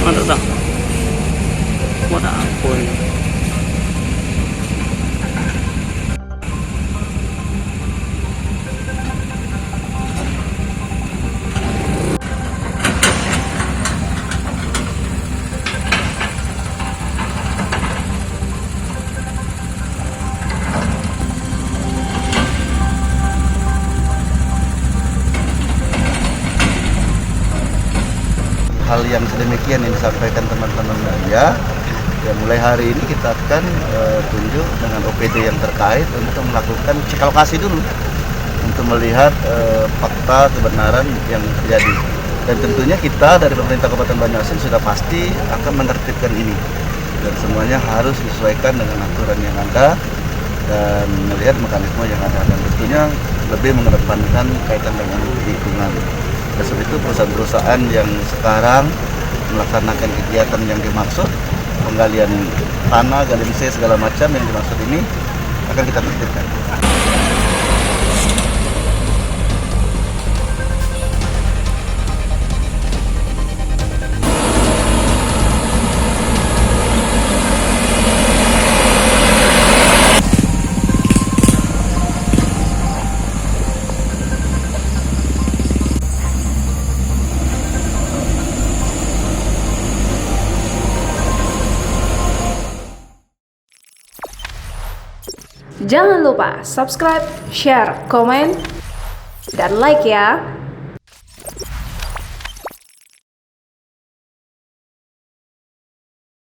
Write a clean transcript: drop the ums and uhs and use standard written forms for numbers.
Mantap dah. Buat apa ini? Hal yang sedemikian yang disampaikan teman-teman media. Ya, mulai hari ini kita akan tunjuk dengan OPD yang terkait untuk melakukan cek lokasi dulu untuk melihat fakta kebenaran yang terjadi. Dan tentunya kita dari pemerintah Kabupaten Banyuasin sudah pasti akan menertibkan ini, dan semuanya harus disesuaikan dengan aturan yang ada dan melihat mekanisme yang ada, dan tentunya lebih mengedepankan kaitan dengan lingkungan. Dan sebab itu perusahaan-perusahaan yang sekarang melaksanakan kegiatan yang dimaksud, penggalian tanah, galian C segala macam yang dimaksud ini akan kita tertibkan. Jangan lupa subscribe, share, komen, dan like ya.